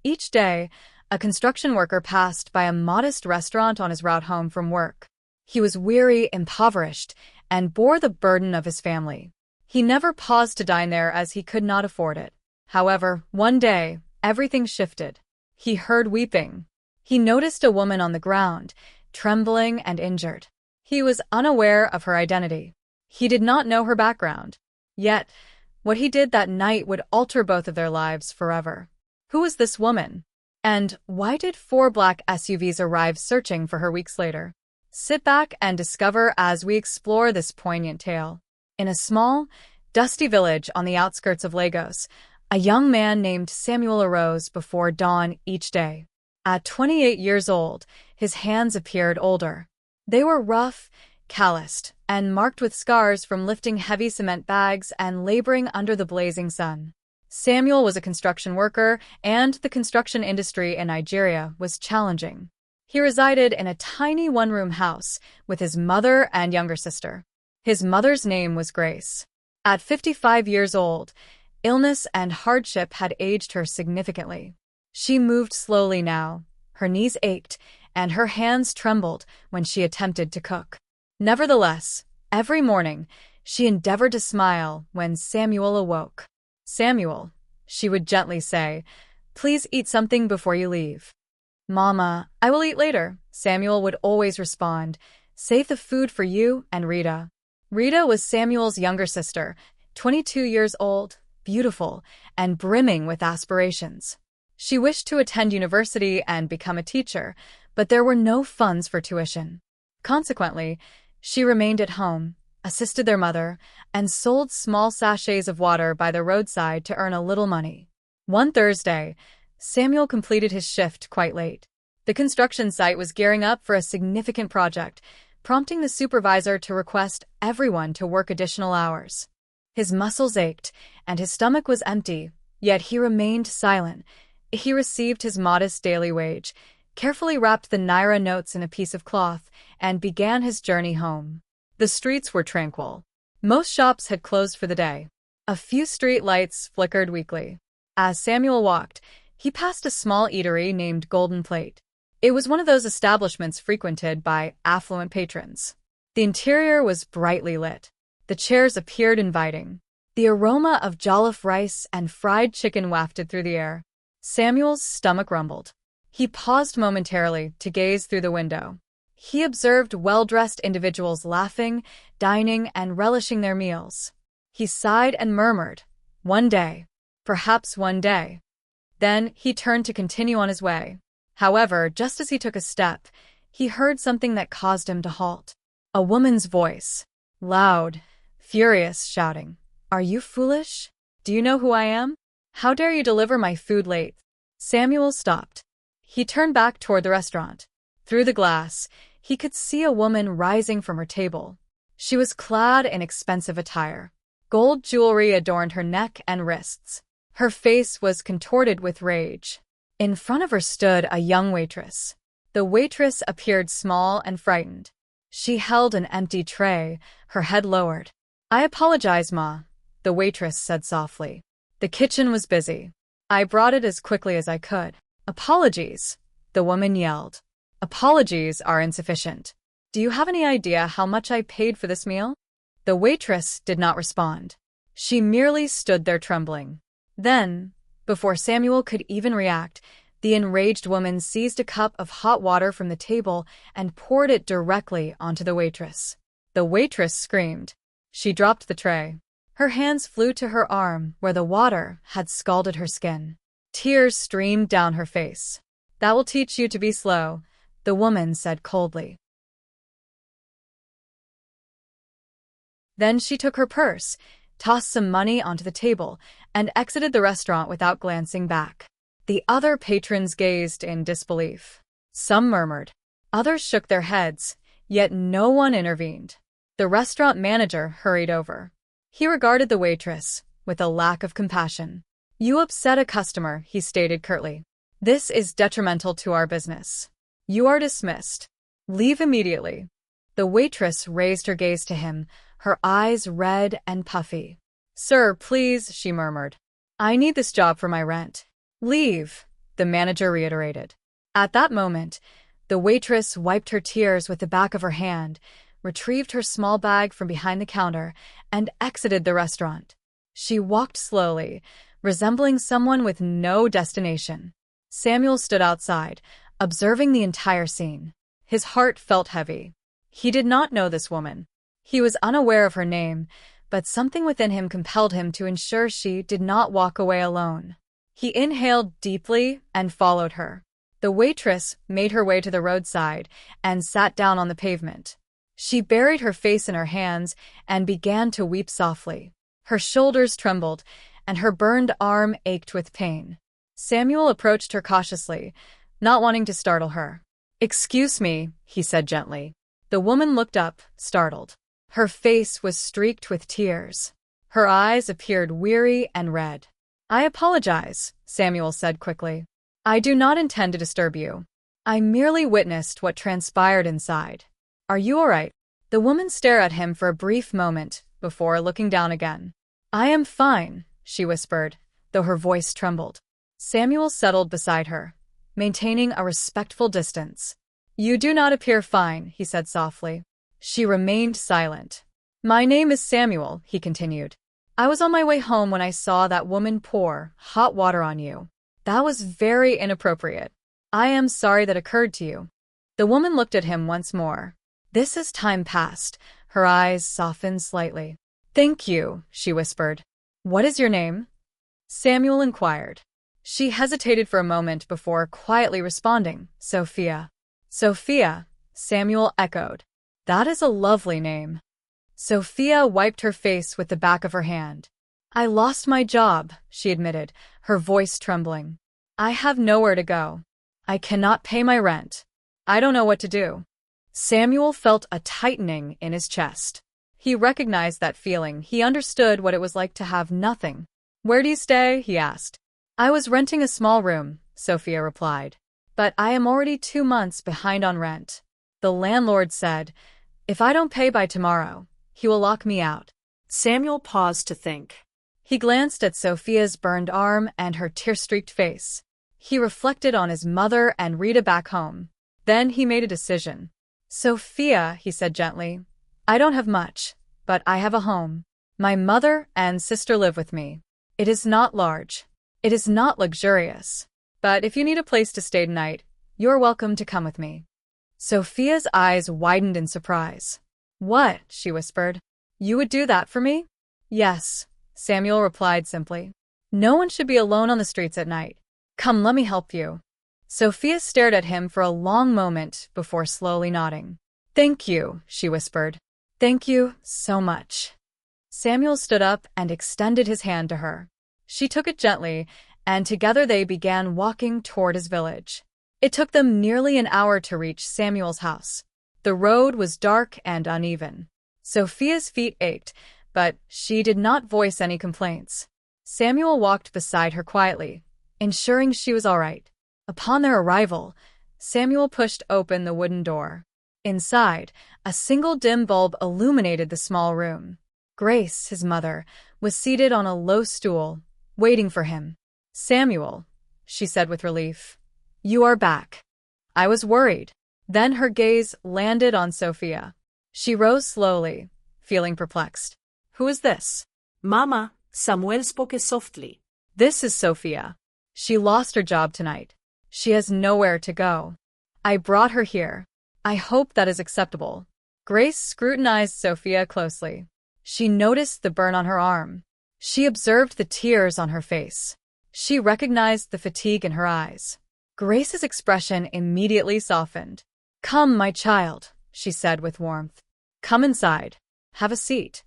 Each day, a construction worker passed by a modest restaurant on his route home from work. He was weary, impoverished, and bore the burden of his family. He never paused to dine there as he could not afford it. However, one day, everything shifted. He heard weeping. He noticed a woman on the ground, trembling and injured. He was unaware of her identity. He did not know her background. Yet, what he did that night would alter both of their lives forever. Who was this woman? And why did 4 black SUVs arrive searching for her weeks later? Sit back and discover as we explore this poignant tale. In a small, dusty village on the outskirts of Lagos, a young man named Samuel arose before dawn each day. At 28 years old, his hands appeared older. They were rough, calloused, and marked with scars from lifting heavy cement bags and laboring under the blazing sun. Samuel was a construction worker, and the construction industry in Nigeria was challenging. He resided in a tiny one-room house with his mother and younger sister. His mother's name was Grace. At 55 years old, illness and hardship had aged her significantly. She moved slowly now. Her knees ached, and her hands trembled when she attempted to cook. Nevertheless, every morning, she endeavored to smile when Samuel awoke. "Samuel," she would gently say, "please eat something before you leave." "Mama, I will eat later," Samuel would always respond. "Save the food for you and Rita." Rita was Samuel's younger sister, 22 years old, beautiful, and brimming with aspirations. She wished to attend university and become a teacher, but there were no funds for tuition. Consequently, she remained at home, assisted their mother, and sold small sachets of water by the roadside to earn a little money. One Thursday, Samuel completed his shift quite late. The construction site was gearing up for a significant project, prompting the supervisor to request everyone to work additional hours. His muscles ached, and his stomach was empty, yet he remained silent. He received his modest daily wage, carefully wrapped the naira notes in a piece of cloth, and began his journey home. The streets were tranquil. Most shops had closed for the day. A few street lights flickered weakly. As Samuel walked, he passed a small eatery named Golden Plate. It was one of those establishments frequented by affluent patrons. The interior was brightly lit. The chairs appeared inviting. The aroma of jollof rice and fried chicken wafted through the air. Samuel's stomach rumbled. He paused momentarily to gaze through the window. He observed well-dressed individuals laughing, dining, and relishing their meals. He sighed and murmured, "One day. Perhaps one day." Then he turned to continue on his way. However, just as he took a step, he heard something that caused him to halt. A woman's voice, loud, furious, shouting, "Are you foolish? Do you know who I am? How dare you deliver my food late?" Samuel stopped. He turned back toward the restaurant. Through the glass, he could see a woman rising from her table. She was clad in expensive attire. Gold jewelry adorned her neck and wrists. Her face was contorted with rage. In front of her stood a young waitress. The waitress appeared small and frightened. She held an empty tray, her head lowered. "I apologize, Ma," the waitress said softly. "The kitchen was busy. I brought it as quickly as I could." "Apologies," the woman yelled. "Apologies are insufficient. Do you have any idea how much I paid for this meal?" The waitress did not respond. She merely stood there trembling. Then, before Samuel could even react, the enraged woman seized a cup of hot water from the table and poured it directly onto the waitress. The waitress screamed. She dropped the tray. Her hands flew to her arm where the water had scalded her skin. Tears streamed down her face. "That will teach you to be slow," the woman said coldly. Then she took her purse, tossed some money onto the table, and exited the restaurant without glancing back. The other patrons gazed in disbelief. Some murmured. Others shook their heads, yet no one intervened. The restaurant manager hurried over. He regarded the waitress with a lack of compassion. "You upset a customer," he stated curtly. "This is detrimental to our business. You are dismissed. Leave immediately." The waitress raised her gaze to him, her eyes red and puffy. "Sir, please," she murmured. "I need this job for my rent." "Leave," the manager reiterated. At that moment, the waitress wiped her tears with the back of her hand, retrieved her small bag from behind the counter, and exited the restaurant. She walked slowly, resembling someone with no destination. Samuel stood outside, observing the entire scene. His heart felt heavy. He did not know this woman. He was unaware of her name, but something within him compelled him to ensure she did not walk away alone. He inhaled deeply and followed her. The waitress made her way to the roadside and sat down on the pavement. She buried her face in her hands and began to weep softly. Her shoulders trembled, and her burned arm ached with pain. Samuel approached her cautiously, not wanting to startle her. "Excuse me," he said gently. The woman looked up, startled. Her face was streaked with tears. Her eyes appeared weary and red. "I apologize," Samuel said quickly. "I do not intend to disturb you. I merely witnessed what transpired inside. Are you all right?" The woman stared at him for a brief moment before looking down again. "I am fine," she whispered, though her voice trembled. Samuel settled beside her, maintaining a respectful distance. "You do not appear fine," he said softly. She remained silent. "My name is Samuel," he continued. "I was on my way home when I saw that woman pour hot water on you. That was very inappropriate. I am sorry that occurred to you." The woman looked at him once more. This as time passed, her eyes softened slightly. "Thank you," she whispered. "What is your name?" Samuel inquired. She hesitated for a moment before quietly responding, "Sophia." "Sophia," Samuel echoed. "That is a lovely name." Sophia wiped her face with the back of her hand. "I lost my job," she admitted, her voice trembling. "I have nowhere to go. I cannot pay my rent. I don't know what to do." Samuel felt a tightening in his chest. He recognized that feeling. He understood what it was like to have nothing. "Where do you stay?" he asked. "I was renting a small room," Sophia replied. "But I am already 2 months behind on rent. The landlord said, if I don't pay by tomorrow, he will lock me out." Samuel paused to think. He glanced at Sophia's burned arm and her tear-streaked face. He reflected on his mother and Rita back home. Then he made a decision. "Sophia," he said gently, "I don't have much, but I have a home. My mother and sister live with me. It is not large. It is not luxurious. But if you need a place to stay tonight, you're welcome to come with me." Sophia's eyes widened in surprise. "What?" she whispered. "You would do that for me?" "Yes," Samuel replied simply. "No one should be alone on the streets at night. Come, let me help you." Sophia stared at him for a long moment before slowly nodding. "Thank you," she whispered. "Thank you so much." Samuel stood up and extended his hand to her. She took it gently, and together they began walking toward his village. It took them nearly an hour to reach Samuel's house. The road was dark and uneven. Sophia's feet ached, but she did not voice any complaints. Samuel walked beside her quietly, ensuring she was all right. Upon their arrival, Samuel pushed open the wooden door. Inside, a single dim bulb illuminated the small room. Grace, his mother, was seated on a low stool, waiting for him. "Samuel," she said with relief, "you are back. I was worried." Then her gaze landed on Sophia. She rose slowly, feeling perplexed. "Who is this?" "Mama," Samuel spoke softly. "This is Sophia. She lost her job tonight. She has nowhere to go. I brought her here. I hope that is acceptable." Grace scrutinized Sophia closely. She noticed the burn on her arm. She observed the tears on her face. She recognized the fatigue in her eyes. Grace's expression immediately softened. "Come, my child," she said with warmth. "Come inside. Have a seat."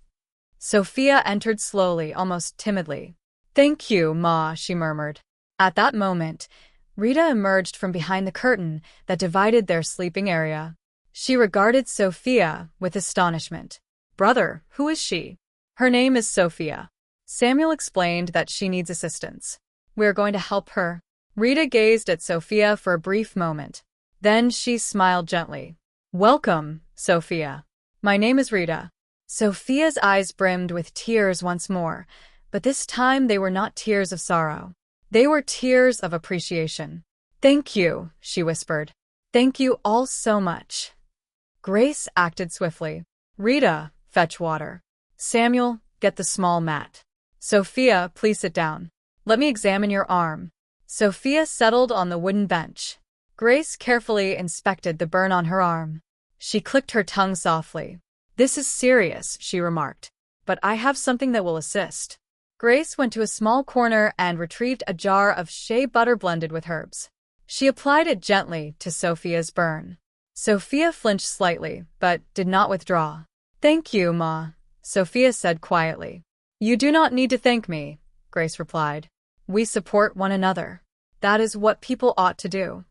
Sophia entered slowly, almost timidly. "Thank you, Ma," she murmured. At that moment, Rita emerged from behind the curtain that divided their sleeping area. She regarded Sophia with astonishment. "Brother, who is she?" "Her name is Sophia." Samuel explained that she needs assistance. "We are going to help her." Rita gazed at Sophia for a brief moment. Then she smiled gently. "Welcome, Sophia. My name is Rita." Sophia's eyes brimmed with tears once more, but this time they were not tears of sorrow. They were tears of appreciation. Thank you, she whispered. Thank you all so much. Grace acted swiftly. Rita, fetch water. Samuel, get the small mat. Sophia, please sit down. Let me examine your arm. Sophia settled on the wooden bench. Grace carefully inspected the burn on her arm. She clicked her tongue softly. This is serious, she remarked, but I have something that will assist. Grace went to a small corner and retrieved a jar of shea butter blended with herbs. She applied it gently to Sophia's burn. Sophia flinched slightly, but did not withdraw. Thank you, Ma, Sophia said quietly. You do not need to thank me, Grace replied. We support one another. That is what people ought to do.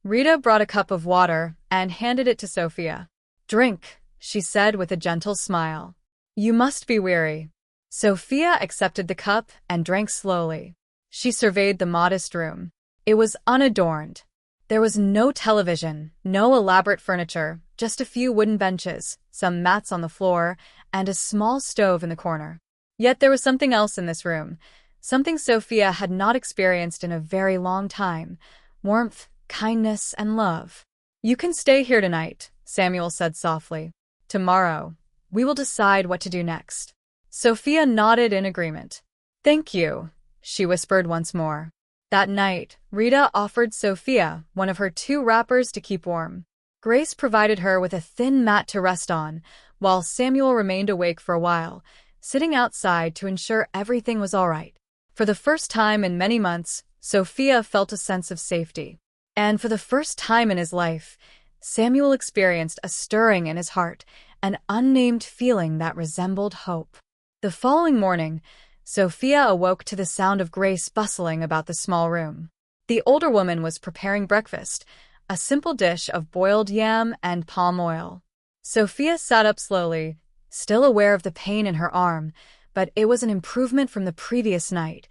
Rita brought a cup of water and handed it to Sophia. Drink, she said with a gentle smile. You must be weary. Sophia accepted the cup and drank slowly. She surveyed the modest room. It was unadorned. There was no television, no elaborate furniture, just a few wooden benches, some mats on the floor, and a small stove in the corner. Yet there was something else in this room, something Sophia had not experienced in a very long time: warmth, kindness, and love. You can stay here tonight, Samuel said softly. Tomorrow, we will decide what to do next. Sophia nodded in agreement. Thank you, she whispered once more. That night, Rita offered Sophia one of her 2 wrappers to keep warm. Grace provided her with a thin mat to rest on, while Samuel remained awake for a while, sitting outside to ensure everything was all right. For the first time in many months, Sophia felt a sense of safety. And for the first time in his life, Samuel experienced a stirring in his heart, an unnamed feeling that resembled hope. The following morning, Sophia awoke to the sound of Grace bustling about the small room. The older woman was preparing breakfast, a simple dish of boiled yam and palm oil. Sophia sat up slowly, still aware of the pain in her arm, but it was an improvement from the previous night.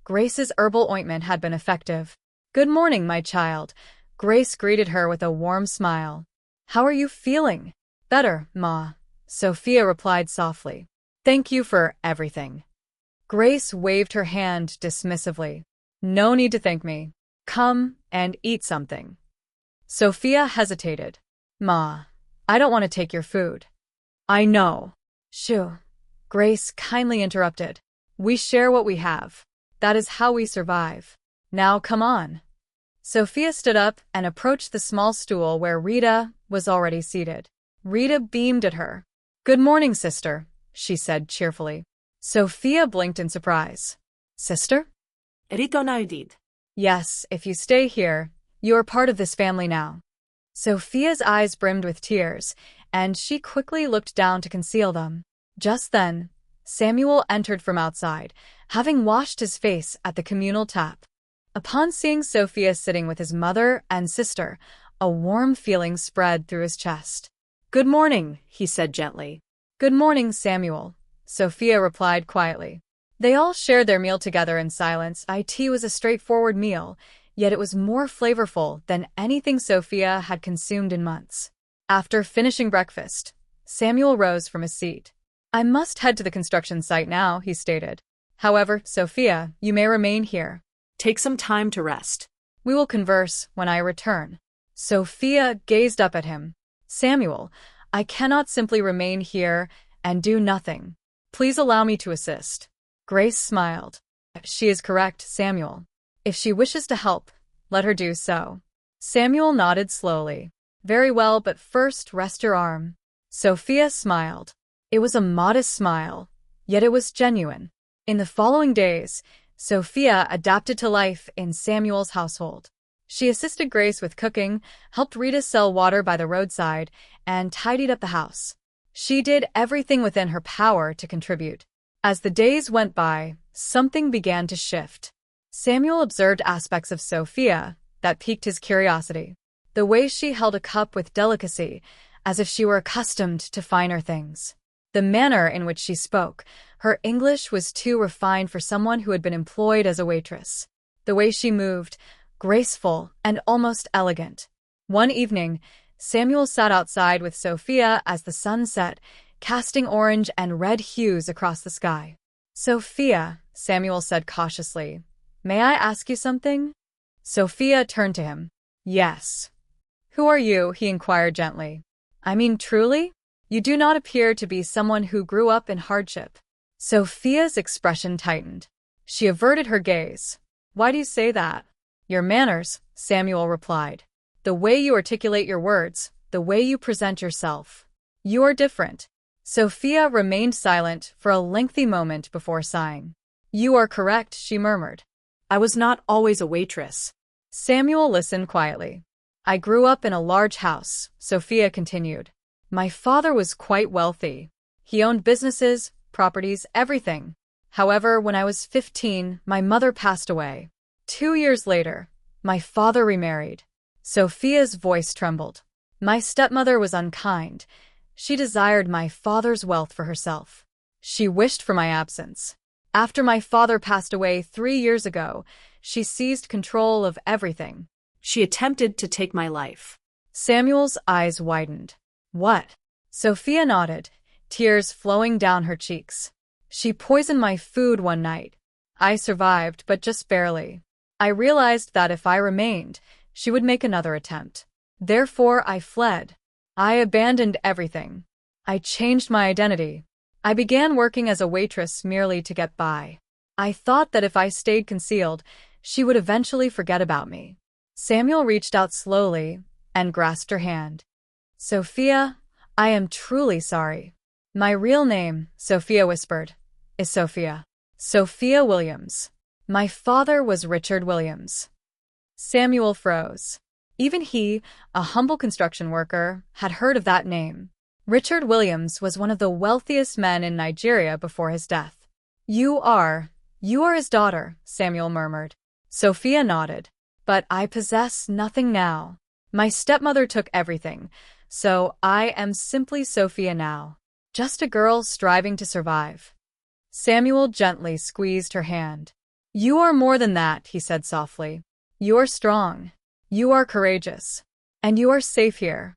Grace's herbal ointment had been effective. Good morning, my child. Grace greeted her with a warm smile. How are you feeling? Better, Ma, Sophia replied softly. Thank you for everything. Grace waved her hand dismissively. No need to thank me. Come and eat something. Sophia hesitated. Ma, I don't want to take your food. I know. Shoo. Grace kindly interrupted. We share what we have. That is how we survive. Now come on. Sophia stood up and approached the small stool where Rita was already seated. Rita beamed at her. Good morning, sister, she said cheerfully. Sophia blinked in surprise. Sister? Rito naudid. Yes, if you stay here, you are part of this family now. Sophia's eyes brimmed with tears, and she quickly looked down to conceal them. Just then, Samuel entered from outside, having washed his face at the communal tap. Upon seeing Sophia sitting with his mother and sister, a warm feeling spread through his chest. Good morning, he said gently. Good morning, Samuel, Sophia replied quietly. They all shared their meal together in silence. It was a straightforward meal, yet it was more flavorful than anything Sophia had consumed in months. After finishing breakfast, Samuel rose from his seat. I must head to the construction site now, he stated. However, Sophia, you may remain here. Take some time to rest. We will converse when I return. Sophia gazed up at him. Samuel, I cannot simply remain here and do nothing. Please allow me to assist. Grace smiled. She is correct, Samuel. If she wishes to help, let her do so. Samuel nodded slowly. Very well, but first rest your arm. Sophia smiled. It was a modest smile, yet it was genuine. In the following days, Sophia adapted to life in Samuel's household. She assisted Grace with cooking, helped Rita sell water by the roadside, and tidied up the house. She did everything within her power to contribute. As the days went by, something began to shift. Samuel observed aspects of Sophia that piqued his curiosity. The way she held a cup with delicacy, as if she were accustomed to finer things. The manner in which she spoke, her English was too refined for someone who had been employed as a waitress. The way she moved, graceful and almost elegant. One evening, Samuel sat outside with Sophia as the sun set, casting orange and red hues across the sky. Sophia, Samuel said cautiously, may I ask you something? Sophia turned to him. Yes. Who are you? He inquired gently. I mean, truly? You do not appear to be someone who grew up in hardship. Sophia's expression tightened. She averted her gaze. Why do you say that? Your manners, Samuel replied. The way you articulate your words, the way you present yourself. You are different. Sophia remained silent for a lengthy moment before sighing. You are correct, she murmured. I was not always a waitress. Samuel listened quietly. I grew up in a large house, Sophia continued. My father was quite wealthy. He owned businesses, properties, everything. However, when I was 15, my mother passed away. 2 years later, my father remarried. Sophia's voice trembled. My stepmother was unkind. She desired my father's wealth for herself. She wished for my absence. After my father passed away 3 years ago, she seized control of everything. She attempted to take my life. Samuel's eyes widened. What? Sophia nodded, tears flowing down her cheeks. She poisoned my food one night. I survived, but just barely. I realized that if I remained, she would make another attempt. Therefore, I fled. I abandoned everything. I changed my identity. I began working as a waitress merely to get by. I thought that if I stayed concealed, she would eventually forget about me. Samuel reached out slowly and grasped her hand. Sophia, I am truly sorry. My real name, Sophia whispered, is Sophia. Sophia Williams. My father was Richard Williams. Samuel froze. Even he, a humble construction worker, had heard of that name. Richard Williams was one of the wealthiest men in Nigeria before his death. You are his daughter, Samuel murmured. Sophia nodded. But I possess nothing now. My stepmother took everything, so I am simply Sophia now. Just a girl striving to survive. Samuel gently squeezed her hand. You are more than that, he said softly. You are strong. You are courageous. And you are safe here.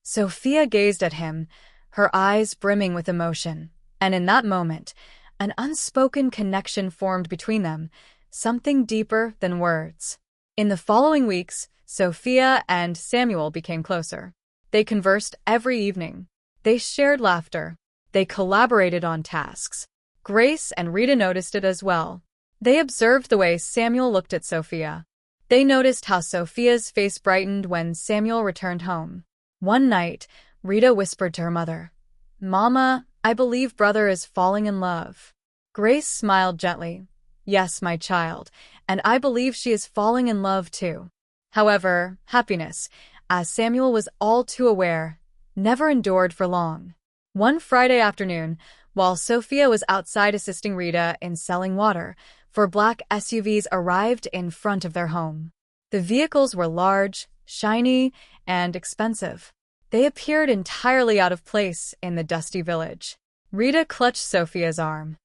Sophia gazed at him, her eyes brimming with emotion, and in that moment, an unspoken connection formed between them, something deeper than words. In the following weeks, Sophia and Samuel became closer. They conversed every evening. They shared laughter. They collaborated on tasks. Grace and Rita noticed it as well. They observed the way Samuel looked at Sophia. They noticed how Sophia's face brightened when Samuel returned home. One night, Rita whispered to her mother, Mama, I believe brother is falling in love. Grace smiled gently. Yes, my child, and I believe she is falling in love too. However, happiness, as Samuel was all too aware, never endured for long. One Friday afternoon, while Sophia was outside assisting Rita in selling water, 4 black SUVs arrived in front of their home. The vehicles were large, shiny, and expensive. They appeared entirely out of place in the dusty village. Rita clutched Sophia's arm.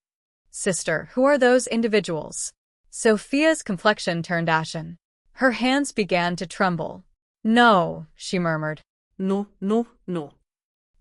Sister, who are those individuals? Sophia's complexion turned ashen. Her hands began to tremble. No, she murmured. No, no, no.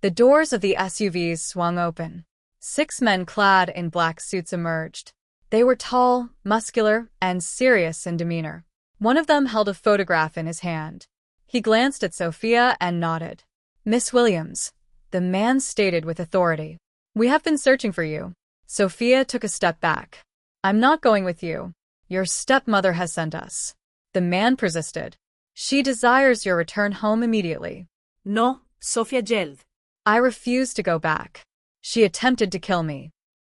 The doors of the SUVs swung open. 6 men clad in black suits emerged. They were tall, muscular, and serious in demeanor. One of them held a photograph in his hand. He glanced at Sophia and nodded. Miss Williams, the man stated with authority. We have been searching for you. Sophia took a step back. I'm not going with you. Your stepmother has sent us. The man persisted. She desires your return home immediately. No, Sophia Jeld. I refuse to go back. She attempted to kill me.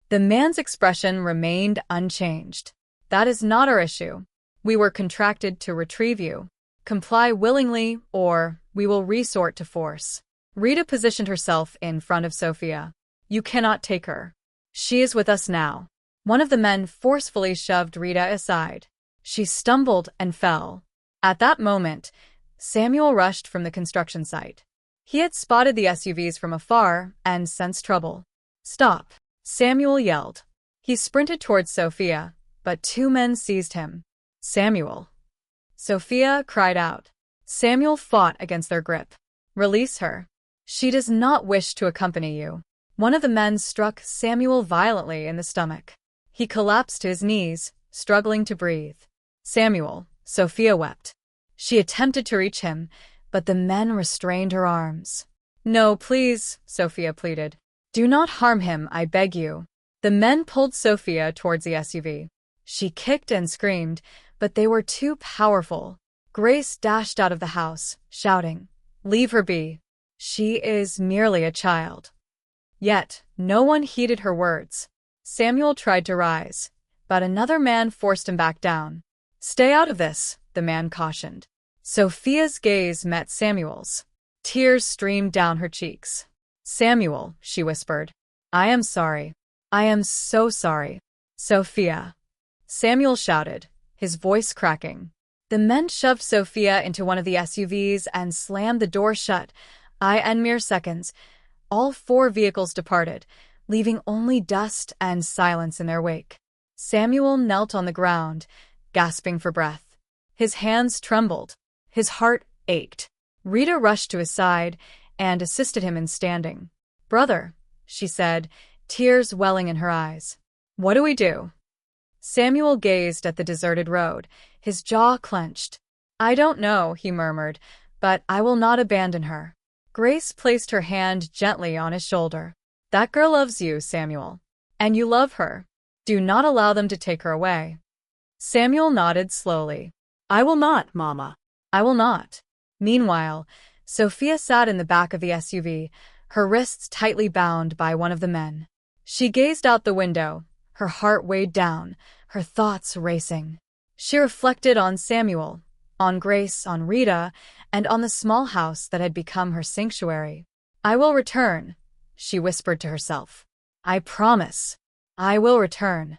The man's expression remained unchanged. That is not our issue. We were contracted to retrieve you. Comply willingly, or we will resort to force. Rita positioned herself in front of Sophia. You cannot take her. She is with us now. One of the men forcefully shoved Rita aside. She stumbled and fell. At that moment, Samuel rushed from the construction site. He had spotted the SUVs from afar and sensed trouble. Stop, Samuel yelled. He sprinted towards Sophia, but 2 men seized him. Samuel. Sophia cried out. Samuel fought against their grip. Release her. She does not wish to accompany you. One of the men struck Samuel violently in the stomach. He collapsed to his knees, struggling to breathe. Samuel, Sophia wept. She attempted to reach him, but the men restrained her arms. "No, please," Sophia pleaded. "Do not harm him, I beg you." The men pulled Sophia towards the SUV. She kicked and screamed, but they were too powerful. Grace dashed out of the house, shouting, "Leave her be. She is merely a child." Yet, no one heeded her words. Samuel tried to rise, but another man forced him back down. "Stay out of this," the man cautioned. Sophia's gaze met Samuel's. Tears streamed down her cheeks. "Samuel," she whispered, "I am sorry. I am so sorry." "Sophia," Samuel shouted, his voice cracking. The men shoved Sophia into one of the SUVs and slammed the door shut. In mere seconds, all 4 vehicles departed, leaving only dust and silence in their wake. Samuel knelt on the ground, gasping for breath. His hands trembled. His heart ached. Rita rushed to his side and assisted him in standing. "Brother," she said, tears welling in her eyes. "What do we do?" Samuel gazed at the deserted road, his jaw clenched. "I don't know," he murmured, "but I will not abandon her." Grace placed her hand gently on his shoulder. "That girl loves you, Samuel. And you love her. Do not allow them to take her away." Samuel nodded slowly. I will not, Mama. "I will not." Meanwhile, Sophia sat in the back of the SUV, her wrists tightly bound by one of the men. She gazed out the window, her heart weighed down, her thoughts racing. She reflected on Samuel, on Grace, on Rita, and on the small house that had become her sanctuary. "I will return," she whispered to herself. "I promise. I will return."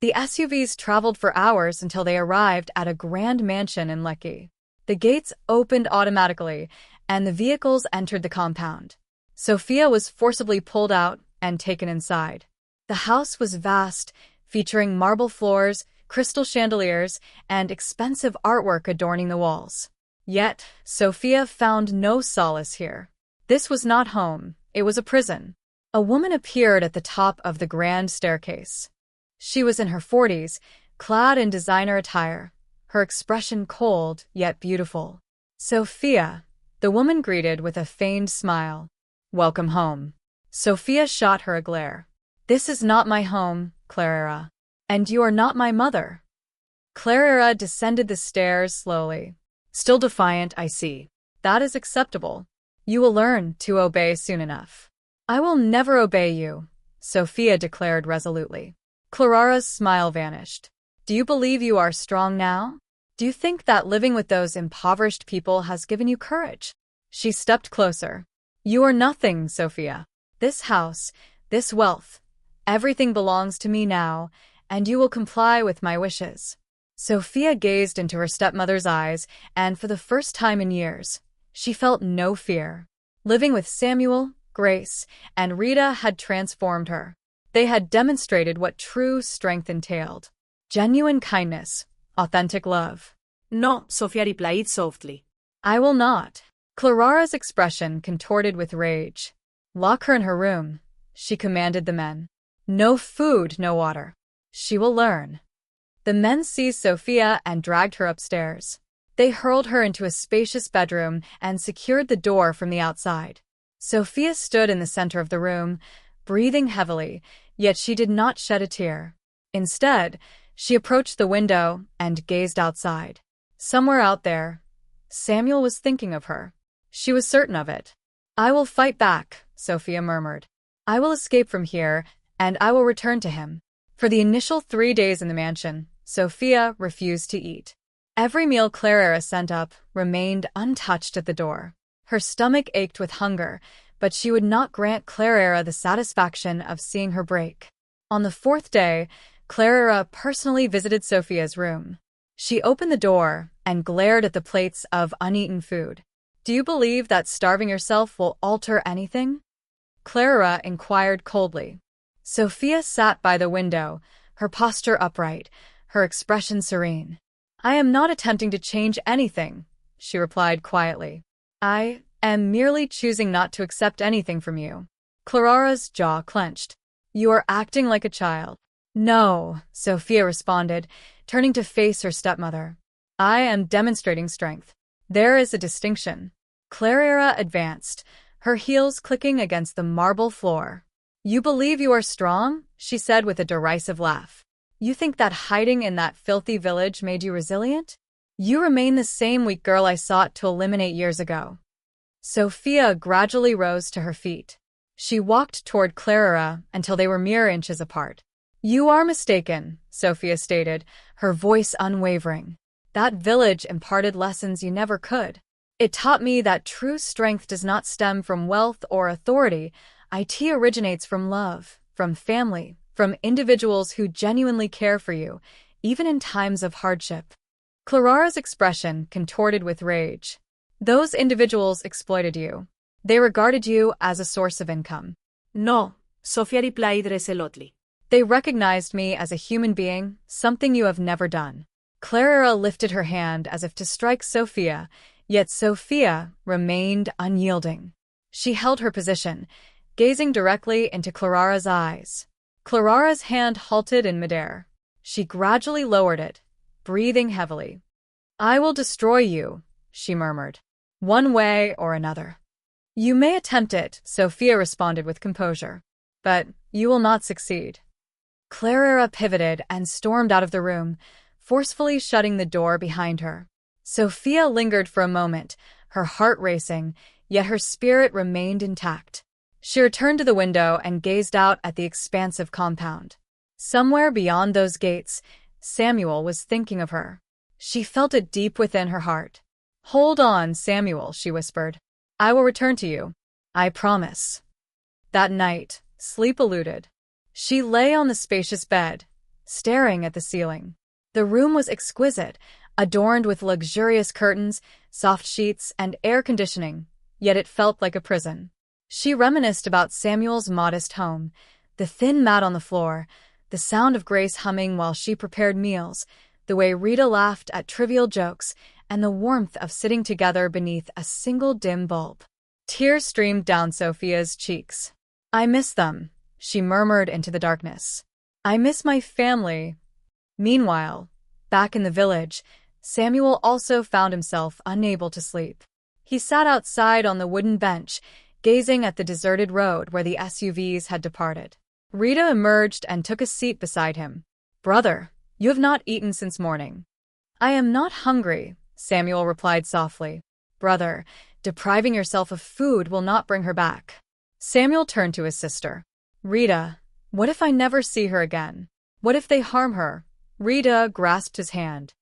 The SUVs traveled for hours until they arrived at a grand mansion in Lekki. The gates opened automatically, and the vehicles entered the compound. Sophia was forcibly pulled out and taken inside. The house was vast, featuring marble floors, crystal chandeliers, and expensive artwork adorning the walls. Yet, Sophia found no solace here. This was not home, it was a prison. A woman appeared at the top of the grand staircase. She was in her 40s, clad in designer attire, her expression cold yet beautiful. "Sophia," the woman greeted with a feigned smile. "Welcome home." Sophia shot her a glare. "This is not my home, Clara. And you are not my mother." Clara descended the stairs slowly. "Still defiant, I see. That is acceptable. You will learn to obey soon enough." "I will never obey you," Sophia declared resolutely. Clara's smile vanished. "Do you believe you are strong now? Do you think that living with those impoverished people has given you courage?" She stepped closer. "You are nothing, Sophia. This house, this wealth, everything belongs to me now, and you will comply with my wishes." Sophia gazed into her stepmother's eyes, and for the first time in years, she felt no fear. Living with Samuel, Grace, and Rita had transformed her. They had demonstrated what true strength entailed. Genuine kindness, authentic love. "No," Sophia replied softly. "I will not." Clara's expression contorted with rage. "Lock her in her room," she commanded the men. "No food, no water. She will learn." The men seized Sophia and dragged her upstairs. They hurled her into a spacious bedroom and secured the door from the outside. Sophia stood in the center of the room, breathing heavily, yet she did not shed a tear. Instead, she approached the window and gazed outside. Somewhere out there, Samuel was thinking of her. She was certain of it. "I will fight back," Sophia murmured. "I will escape from here, and I will return to him." For the initial 3 days in the mansion, Sophia refused to eat. Every meal Clara sent up remained untouched at the door. Her stomach ached with hunger, but she would not grant Clara the satisfaction of seeing her break. On the 4th day, Clara personally visited Sophia's room. She opened the door and glared at the plates of uneaten food. "Do you believe that starving yourself will alter anything?" Clara inquired coldly. Sophia sat by the window, her posture upright, her expression serene. "I am not attempting to change anything," she replied quietly. "I am merely choosing not to accept anything from you." Clara's jaw clenched. "You are acting like a child." "No," Sophia responded, turning to face her stepmother. I am demonstrating strength. There is a distinction. Clara advanced, her heels clicking against the marble floor. You believe you are strong? She said with a derisive laugh. You think that hiding in that filthy village made you resilient? You remain the same weak girl I sought to eliminate years ago. Sophia gradually rose to her feet. She walked toward Clara until they were mere inches apart. You are mistaken, Sophia stated, her voice unwavering. That village imparted lessons you never could. It taught me that true strength does not stem from wealth or authority. It originates from love, from family, from individuals who genuinely care for you, even in times of hardship. Clara's expression contorted with rage. Those individuals exploited you. They regarded you as a source of income. No, Sofia replied resolutely. They recognized me as a human being, something you have never done. Clara lifted her hand as if to strike Sophia, yet Sophia remained unyielding. She held her position, gazing directly into Clara's eyes. Clara's hand halted in midair. She gradually lowered it, breathing heavily. I will destroy you, she murmured. One way or another. You may attempt it, Sophia responded with composure. But you will not succeed. Clara pivoted and stormed out of the room, forcefully shutting the door behind her. Sophia lingered for a moment, her heart racing, yet her spirit remained intact. She returned to the window and gazed out at the expansive compound. Somewhere beyond those gates, Samuel was thinking of her. She felt it deep within her heart. Hold on, Samuel, she whispered. I will return to you. I promise. That night, sleep eluded. She lay on the spacious bed, staring at the ceiling. The room was exquisite, adorned with luxurious curtains, soft sheets, and air conditioning, yet it felt like a prison. She reminisced about Samuel's modest home, the thin mat on the floor, the sound of Grace humming while she prepared meals, the way Rita laughed at trivial jokes, and the warmth of sitting together beneath a single dim bulb. Tears streamed down Sophia's cheeks. I miss them, she murmured into the darkness. I miss my family. Meanwhile, back in the village, Samuel also found himself unable to sleep. He sat outside on the wooden bench, gazing at the deserted road where the SUVs had departed. Rita emerged and took a seat beside him. Brother, you have not eaten since morning. I am not hungry, Samuel replied softly. Brother, depriving yourself of food will not bring her back. Samuel turned to his sister. Rita, what if I never see her again? What if they harm her? Rita grasped his hand.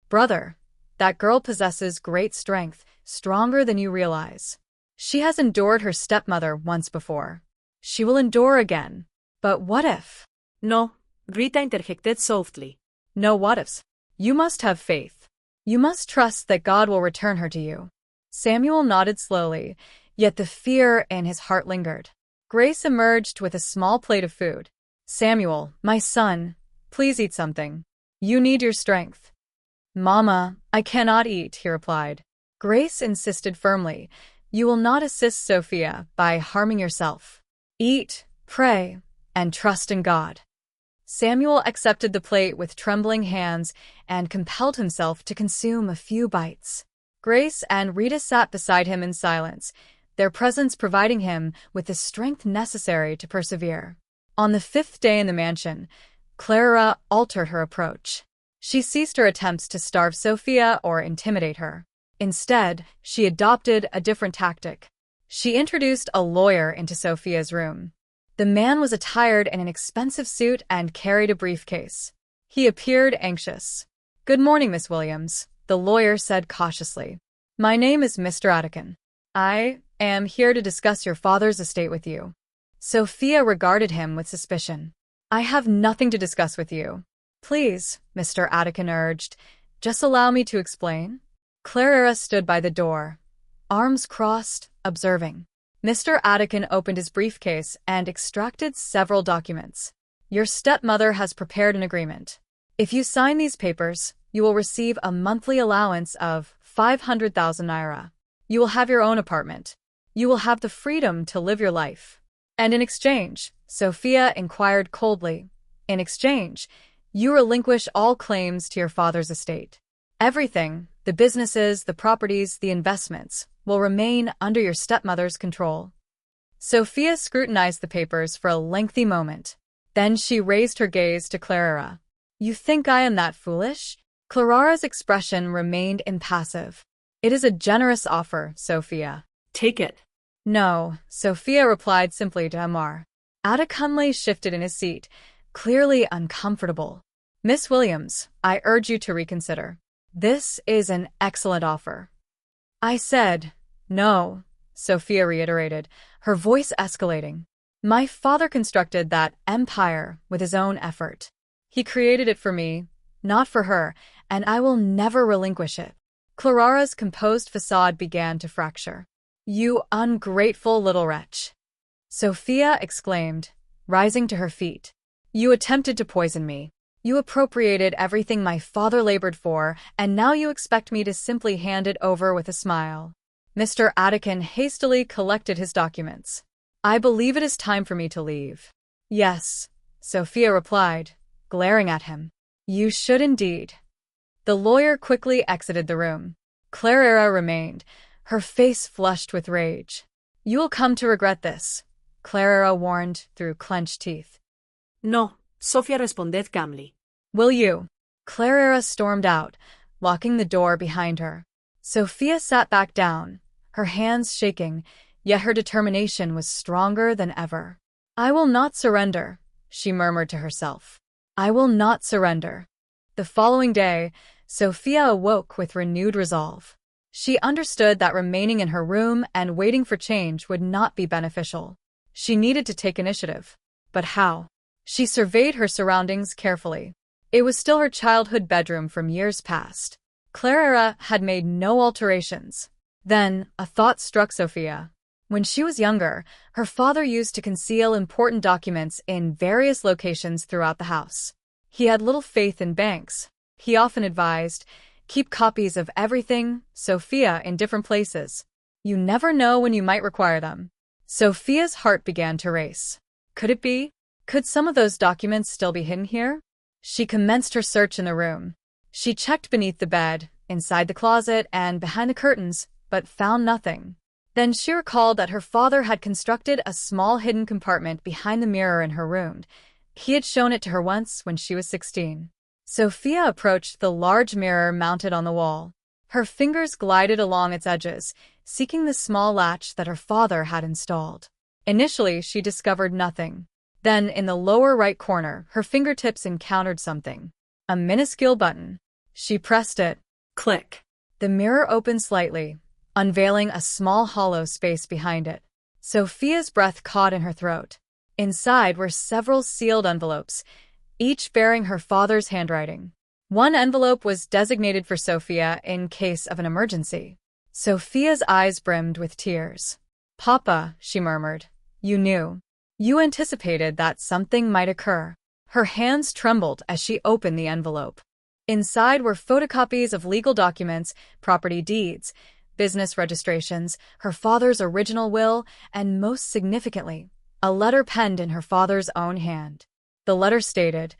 Brother, that girl possesses great strength, stronger than you realize. She has endured her stepmother once before. She will endure again. But what if? No, Rita interjected softly. No what ifs. You must have faith. You must trust that God will return her to you. Samuel nodded slowly, yet the fear in his heart lingered. Grace emerged with a small plate of food. Samuel, my son, please eat something. You need your strength. Mama, I cannot eat, he replied. Grace insisted firmly. You will not assist Sophia by harming yourself. Eat, pray, and trust in God. Samuel accepted the plate with trembling hands and compelled himself to consume a few bites. Grace and Rita sat beside him in silence, their presence providing him with the strength necessary to persevere. On the 5th day in the mansion, Clara altered her approach. She ceased her attempts to starve Sophia or intimidate her. Instead, she adopted a different tactic. She introduced a lawyer into Sophia's room. The man was attired in an expensive suit and carried a briefcase. He appeared anxious. Good morning, Miss Williams, the lawyer said cautiously. My name is Mr. Atkin. I am here to discuss your father's estate with you. Sophia regarded him with suspicion. I have nothing to discuss with you. Please, Mr. Atkin urged, just allow me to explain. Clara stood by the door, arms crossed, observing. Mr. Atkin opened his briefcase and extracted several documents. Your stepmother has prepared an agreement. If you sign these papers, you will receive a monthly allowance of 500,000 naira. You will have your own apartment. You will have the freedom to live your life. And in exchange, Sophia inquired coldly, in exchange, you relinquish all claims to your father's estate. Everything, the businesses, the properties, the investments, will remain under your stepmother's control. Sophia scrutinized the papers for a lengthy moment. Then she raised her gaze to Clara. You think I am that foolish? Clara's expression remained impassive. It is a generous offer, Sophia. Take it. No, Sophia replied simply to Amar. Adekunle shifted in his seat, clearly uncomfortable. Miss Williams, I urge you to reconsider. This is an excellent offer. I said, no, Sophia reiterated, her voice escalating. My father constructed that empire with his own effort. He created it for me, not for her, and I will never relinquish it. Clara's composed facade began to fracture. You ungrateful little wretch, Sophia exclaimed, rising to her feet. You attempted to poison me. You appropriated everything my father labored for, and now you expect me to simply hand it over with a smile. Mr. Adekin hastily collected his documents. I believe it is time for me to leave. Yes, Sophia replied, glaring at him. You should indeed. The lawyer quickly exited the room. Clara remained, her face flushed with rage. You will come to regret this, Clara warned through clenched teeth. No, Sofia responded calmly. Will you? Clara stormed out, locking the door behind her. Sophia sat back down, her hands shaking, yet her determination was stronger than ever. I will not surrender, she murmured to herself. I will not surrender. The following day, Sophia awoke with renewed resolve. She understood that remaining in her room and waiting for change would not be beneficial. She needed to take initiative. But how? She surveyed her surroundings carefully. It was still her childhood bedroom from years past. Clara had made no alterations. Then, a thought struck Sophia. When she was younger, her father used to conceal important documents in various locations throughout the house. He had little faith in banks. He often advised, keep copies of everything, Sophia, in different places. You never know when you might require them. Sophia's heart began to race. Could it be? Could some of those documents still be hidden here? She commenced her search in the room. She checked beneath the bed, inside the closet, and behind the curtains, but found nothing. Then she recalled that her father had constructed a small hidden compartment behind the mirror in her room. He had shown it to her once when she was 16. Sophia approached the large mirror mounted on the wall. Her fingers glided along its edges, seeking the small latch that her father had installed. Initially, she discovered nothing. Then, in the lower right corner, her fingertips encountered something. A minuscule button. She pressed it. Click. The mirror opened slightly, unveiling a small hollow space behind it. Sophia's breath caught in her throat. Inside were several sealed envelopes, each bearing her father's handwriting. One envelope was designated for Sophia in case of an emergency. Sophia's eyes brimmed with tears. Papa, she murmured, you knew. You anticipated that something might occur. Her hands trembled as she opened the envelope. Inside were photocopies of legal documents, property deeds, business registrations, her father's original will, and most significantly, a letter penned in her father's own hand. The letter stated,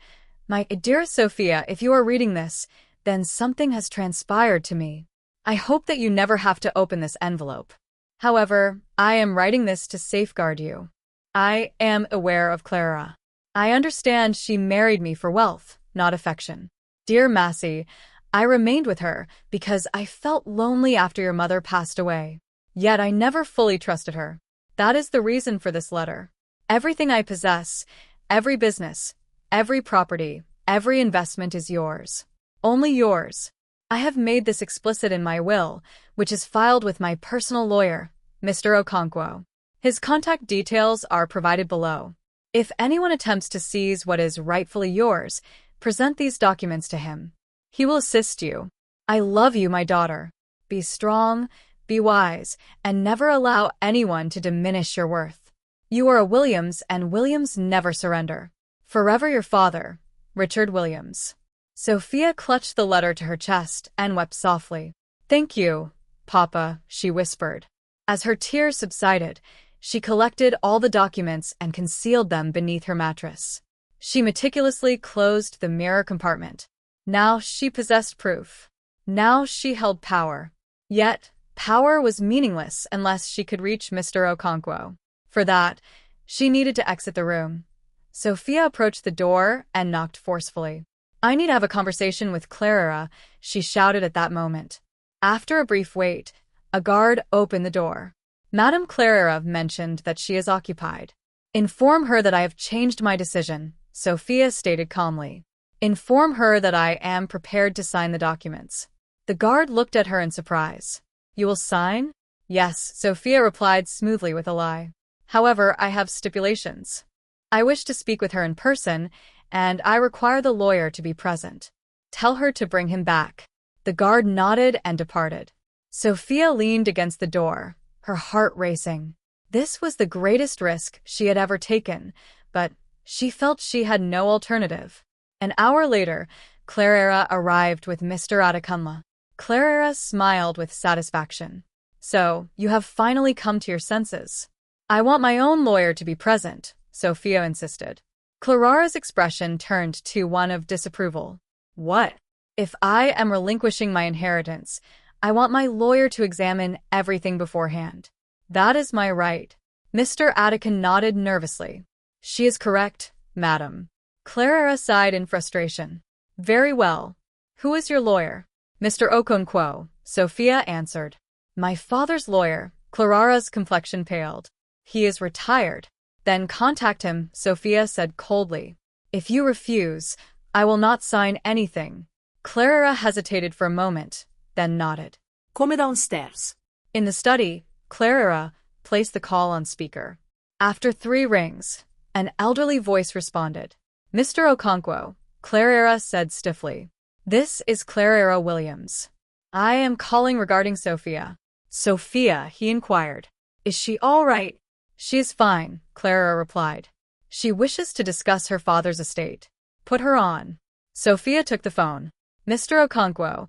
My dearest Sophia, if you are reading this, then something has transpired to me. I hope that you never have to open this envelope. However, I am writing this to safeguard you. I am aware of Clara. I understand she married me for wealth, not affection. Dear Massey, I remained with her because I felt lonely after your mother passed away. Yet I never fully trusted her. That is the reason for this letter. Everything I possess, every business, every property, every investment is yours. Only yours. I have made this explicit in my will, which is filed with my personal lawyer, Mr. Okonkwo. His contact details are provided below. If anyone attempts to seize what is rightfully yours, present these documents to him. He will assist you. I love you, my daughter. Be strong, be wise, and never allow anyone to diminish your worth. You are a Williams, and Williams never surrender. Forever your father, Richard Williams. Sophia clutched the letter to her chest and wept softly. Thank you, Papa, she whispered. As her tears subsided, she collected all the documents and concealed them beneath her mattress. She meticulously closed the mirror compartment. Now she possessed proof. Now she held power. Yet, power was meaningless unless she could reach Mr. Okonkwo. For that, she needed to exit the room. Sophia approached the door and knocked forcefully. "I need to have a conversation with Clara," she shouted at that moment. After a brief wait, a guard opened the door. "Madame Clara mentioned that she is occupied." "Inform her that I have changed my decision," Sophia stated calmly. "Inform her that I am prepared to sign the documents." The guard looked at her in surprise. "You will sign?" "Yes," Sophia replied smoothly with a lie. "However, I have stipulations. I wish to speak with her in person, and I require the lawyer to be present. Tell her to bring him back." The guard nodded and departed. Sophia leaned against the door, her heart racing. This was the greatest risk she had ever taken, but she felt she had no alternative. An hour later, Clara arrived with Mr. Adekunle. Clara smiled with satisfaction. "So, you have finally come to your senses." "I want my own lawyer to be present," Sophia insisted. Clara's expression turned to one of disapproval. "What? If I am relinquishing my inheritance, I want my lawyer to examine everything beforehand." "That is my right." Mr. Adekunle nodded nervously. "She is correct, madam." Clara sighed in frustration. "Very well. Who is your lawyer?" "Mr. Okonkwo," Sophia answered. "My father's lawyer." Clara's complexion paled. "He is retired." "Then contact him," Sophia said coldly. "If you refuse, I will not sign anything." Clara hesitated for a moment, then nodded. Come downstairs. In the study, Clara placed the call on speaker. After 3 rings, an elderly voice responded. "Mr. Okonkwo," Clara said stiffly. "This is Clara Williams. I am calling regarding Sophia." "Sophia?" he inquired. "Is she all right?" "She is fine," Clara replied. "She wishes to discuss her father's estate." "Put her on." Sophia took the phone. "Mr. Okonkwo,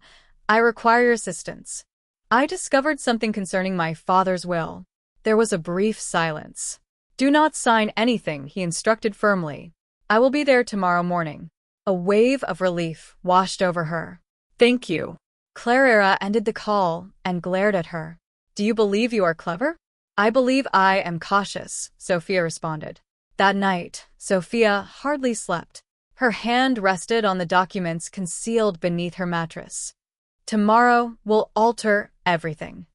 I require your assistance. I discovered something concerning my father's will." There was a brief silence. "Do not sign anything," he instructed firmly. "I will be there tomorrow morning." A wave of relief washed over her. "Thank you." Clara ended the call and glared at her. "Do you believe you are clever?" "I believe I am cautious," Sophia responded. That night, Sophia hardly slept. Her hand rested on the documents concealed beneath her mattress. "Tomorrow will alter everything."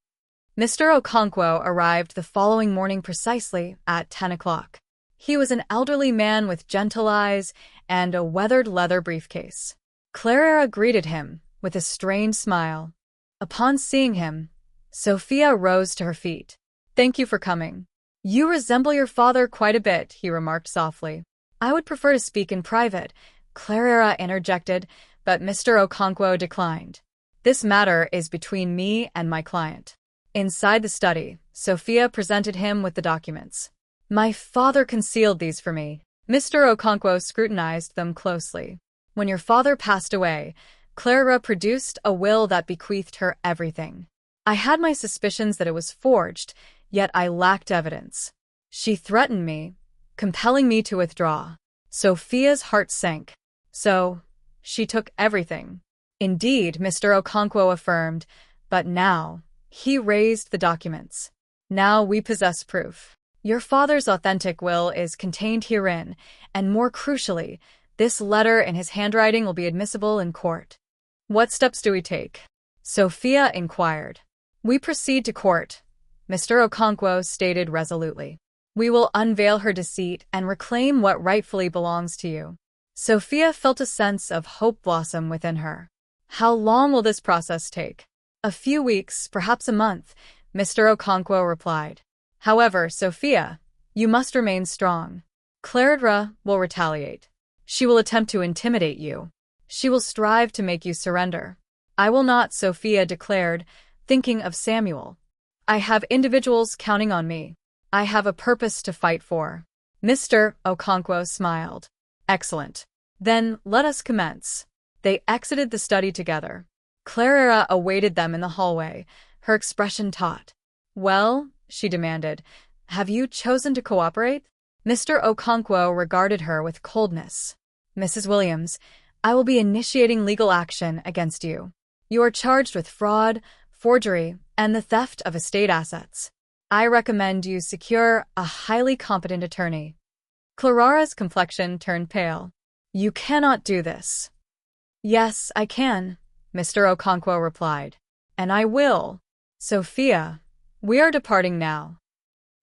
Mr. Okonkwo arrived the following morning precisely at 10 o'clock. He was an elderly man with gentle eyes and a weathered leather briefcase. Clara greeted him with a strained smile. Upon seeing him, Sophia rose to her feet. "Thank you for coming." "You resemble your father quite a bit," he remarked softly. "I would prefer to speak in private," Clara interjected, but Mr. Okonkwo declined. "This matter is between me and my client." Inside the study, Sophia presented him with the documents. "My father concealed these for me." Mr. Okonkwo scrutinized them closely. "When your father passed away, Clara produced a will that bequeathed her everything. I had my suspicions that it was forged, yet I lacked evidence. She threatened me, compelling me to withdraw." Sophia's heart sank. "So, she took everything." "Indeed," Mr. Okonkwo affirmed, "but now," he raised the documents. "Now we possess proof. Your father's authentic will is contained herein, and more crucially, this letter in his handwriting will be admissible in court." "What steps do we take?" Sophia inquired. "We proceed to court," Mr. Okonkwo stated resolutely. "We will unveil her deceit and reclaim what rightfully belongs to you." Sophia felt a sense of hope blossom within her. "How long will this process take?" "A few weeks, perhaps a month," Mr. Okonkwo replied. "However, Sophia, you must remain strong. Clara will retaliate. She will attempt to intimidate you. She will strive to make you surrender." "I will not," Sophia declared, thinking of Samuel. "I have individuals counting on me. I have a purpose to fight for." Mr. Okonkwo smiled. "Excellent. Then let us commence." They exited the study together. Clara awaited them in the hallway, her expression taut. "Well," she demanded, "have you chosen to cooperate?" Mr. Okonkwo regarded her with coldness. "Mrs. Williams, I will be initiating legal action against you." You are charged with fraud, forgery, and the theft of estate assets. I recommend you secure a highly competent attorney. Clarara's complexion turned pale. You cannot do this. Yes, I can, Mr. Okonkwo replied. And I will. Sophia, we are departing now.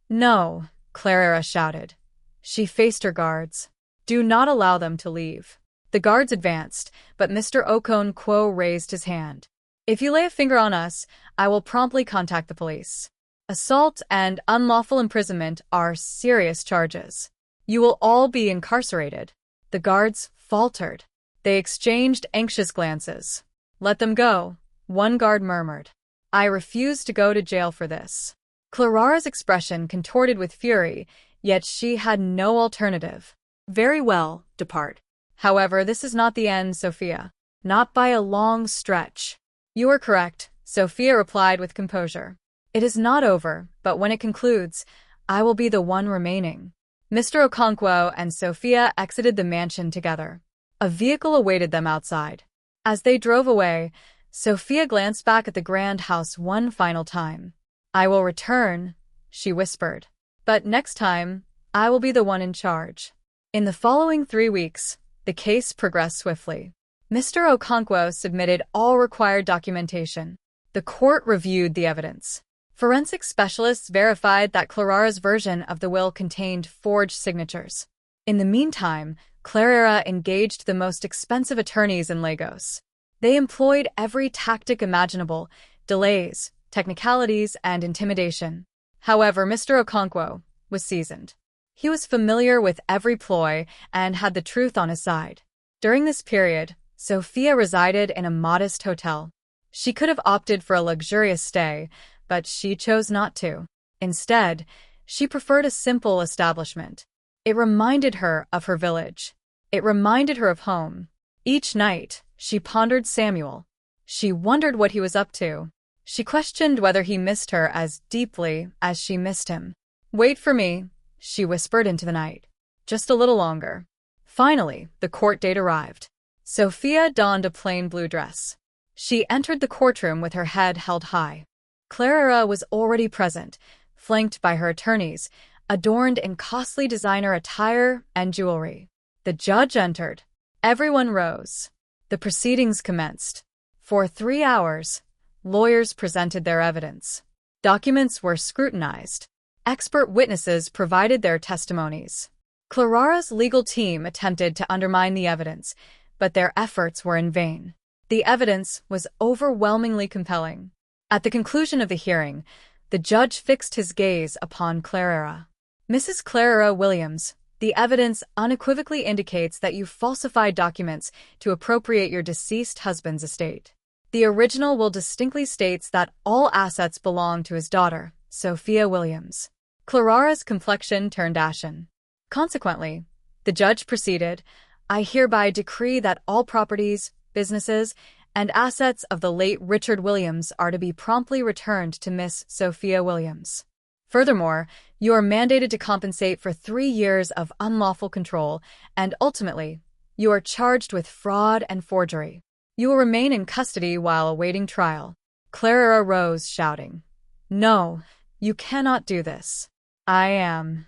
No, Clarara shouted. She faced her guards. Do not allow them to leave. The guards advanced, but Mr. Okonkwo raised his hand. If you lay a finger on us, I will promptly contact the police. Assault and unlawful imprisonment are serious charges. You will all be incarcerated. The guards faltered. They exchanged anxious glances. Let them go, one guard murmured. I refuse to go to jail for this. Clarara's expression contorted with fury, yet she had no alternative. Very well, depart. However, this is not the end, Sophia. Not by a long stretch. You are correct, Sophia replied with composure. It is not over, but when it concludes, I will be the one remaining. Mr. Okonkwo and Sophia exited the mansion together. A vehicle awaited them outside. As they drove away, Sophia glanced back at the grand house one final time. I will return, she whispered. But next time, I will be the one in charge. In the following 3 weeks, the case progressed swiftly. Mr. Okonkwo submitted all required documentation. The court reviewed the evidence. Forensic specialists verified that Clarara's version of the will contained forged signatures. In the meantime, Clarara engaged the most expensive attorneys in Lagos. They employed every tactic imaginable: delays, technicalities, and intimidation. However, Mr. Okonkwo was seasoned. He was familiar with every ploy and had the truth on his side. During this period, Sophia resided in a modest hotel. She could have opted for a luxurious stay, but she chose not to. Instead, she preferred a simple establishment. It reminded her of her village. It reminded her of home. Each night, she pondered Samuel. She wondered what he was up to. She questioned whether he missed her as deeply as she missed him. Wait for me, she whispered into the night. Just a little longer. Finally, the court date arrived. Sophia donned a plain blue dress. She entered the courtroom with her head held high. Clarara was already present, flanked by her attorneys, adorned in costly designer attire and jewelry. The judge entered. Everyone rose. The proceedings commenced. For 3 hours, lawyers presented their evidence. Documents were scrutinized. Expert witnesses provided their testimonies. Clarara's legal team attempted to undermine the evidence, but their efforts were in vain. The evidence was overwhelmingly compelling. At the conclusion of the hearing, the judge fixed his gaze upon Clarara. Mrs. Clarara Williams, the evidence unequivocally indicates that you falsified documents to appropriate your deceased husband's estate. The original will distinctly states that all assets belong to his daughter, Sophia Williams. Clarara's complexion turned ashen. Consequently, the judge proceeded, I hereby decree that all properties, businesses, and assets of the late Richard Williams are to be promptly returned to Miss Sophia Williams. Furthermore, you are mandated to compensate for 3 years of unlawful control, and ultimately, you are charged with fraud and forgery. You will remain in custody while awaiting trial. Clarara rose, shouting, No, you cannot do this. I am.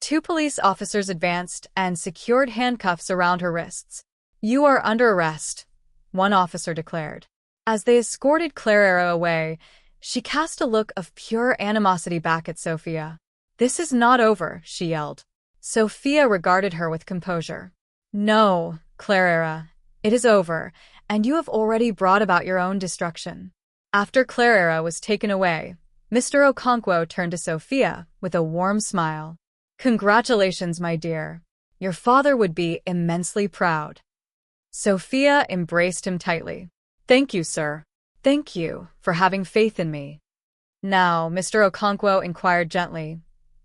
2 police officers advanced and secured handcuffs around her wrists. You are under arrest, one officer declared. As they escorted Clarara away, she cast a look of pure animosity back at Sophia. This is not over, she yelled. Sophia regarded her with composure. No, Clarara, it is over, and you have already brought about your own destruction. After Clarara was taken away, Mr. Okonkwo turned to Sophia with a warm smile. Congratulations, my dear. Your father would be immensely proud. Sophia embraced him tightly. Thank you, sir. Thank you for having faith in me. Now, Mr. Okonkwo inquired gently,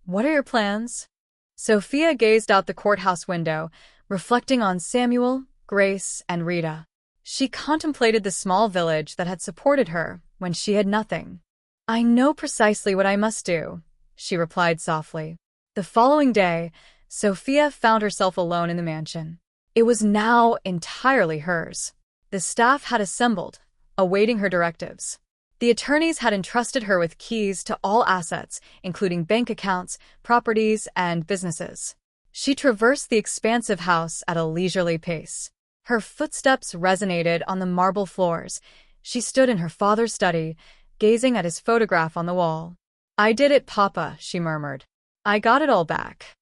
what are your plans? Sophia gazed out the courthouse window, reflecting on Samuel, Grace, and Rita. She contemplated the small village that had supported her when she had nothing. I know precisely what I must do, she replied softly. The following day, Sophia found herself alone in the mansion. It was now entirely hers. The staff had assembled, awaiting her directives. The attorneys had entrusted her with keys to all assets, including bank accounts, properties, and businesses. She traversed the expansive house at a leisurely pace. Her footsteps resonated on the marble floors. She stood in her father's study, gazing at his photograph on the wall. "I did it, Papa," she murmured. "I got it all back."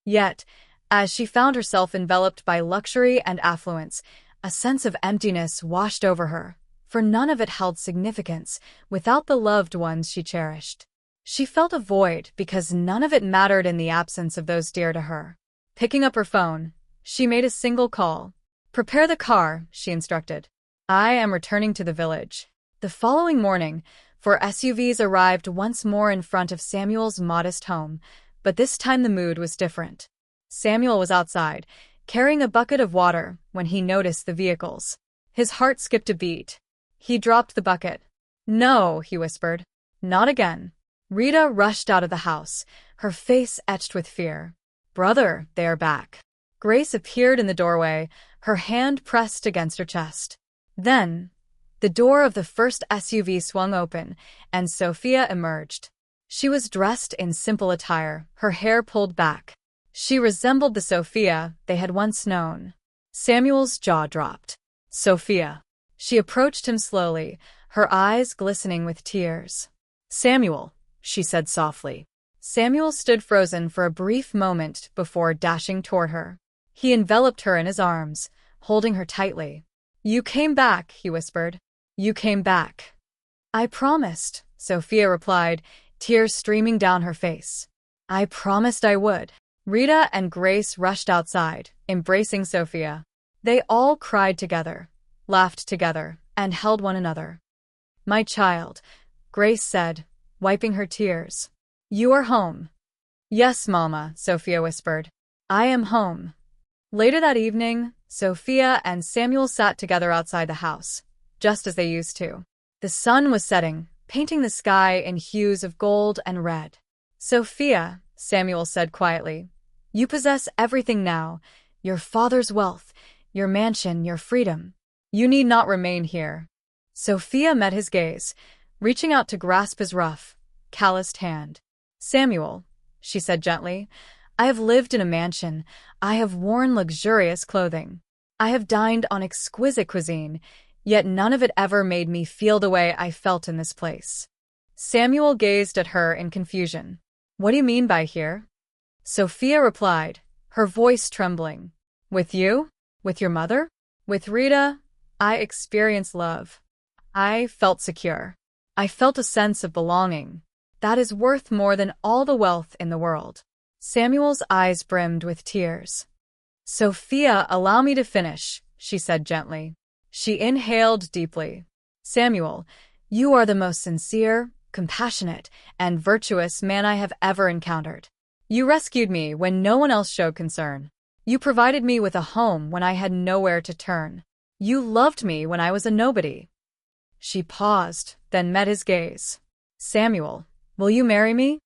Yet, as she found herself enveloped by luxury and affluence, a sense of emptiness washed over her, for none of it held significance without the loved ones she cherished. She felt a void because none of it mattered in the absence of those dear to her. Picking up her phone, she made a single call. "Prepare the car," she instructed. "I am returning to the village." The following morning, 4 SUVs arrived once more in front of Samuel's modest home, but this time the mood was different. Samuel was outside, carrying a bucket of water, when he noticed the vehicles. His heart skipped a beat. He dropped the bucket. "No," he whispered. "Not again." Rita rushed out of the house, her face etched with fear. "Brother, they are back." Grace appeared in the doorway, her hand pressed against her chest. Then, the door of the first SUV swung open, and Sophia emerged. She was dressed in simple attire, her hair pulled back. She resembled the Sophia they had once known. Samuel's jaw dropped. "Sophia." She approached him slowly, her eyes glistening with tears. "Samuel," she said softly. Samuel stood frozen for a brief moment before dashing toward her. He enveloped her in his arms, holding her tightly. "You came back," he whispered. "You came back." "I promised," Sophia replied, tears streaming down her face. "I promised I would." Rita and Grace rushed outside, embracing Sophia. They all cried together, laughed together, and held one another. "My child," Grace said, wiping her tears. "You are home." "Yes, Mama," Sophia whispered. "I am home." Later that evening, Sophia and Samuel sat together outside the house, just as they used to. The sun was setting, painting the sky in hues of gold and red. "Sophia," Samuel said quietly, "you possess everything now, your father's wealth, your mansion, your freedom. You need not remain here." Sophia met his gaze, reaching out to grasp his rough, calloused hand. "Samuel," she said gently, "I have lived in a mansion. I have worn luxurious clothing. I have dined on exquisite cuisine, yet none of it ever made me feel the way I felt in this place." Samuel gazed at her in confusion. "What do you mean by here?" Sophia replied, her voice trembling. "With you? With your mother? With Rita, I experienced love. I felt secure. I felt a sense of belonging. That is worth more than all the wealth in the world." Samuel's eyes brimmed with tears. "Sophia, allow me to finish," she said gently. She inhaled deeply. "Samuel, you are the most sincere, compassionate, and virtuous man I have ever encountered. You rescued me when no one else showed concern. You provided me with a home when I had nowhere to turn. You loved me when I was a nobody." She paused, then met his gaze. "Samuel, will you marry me?"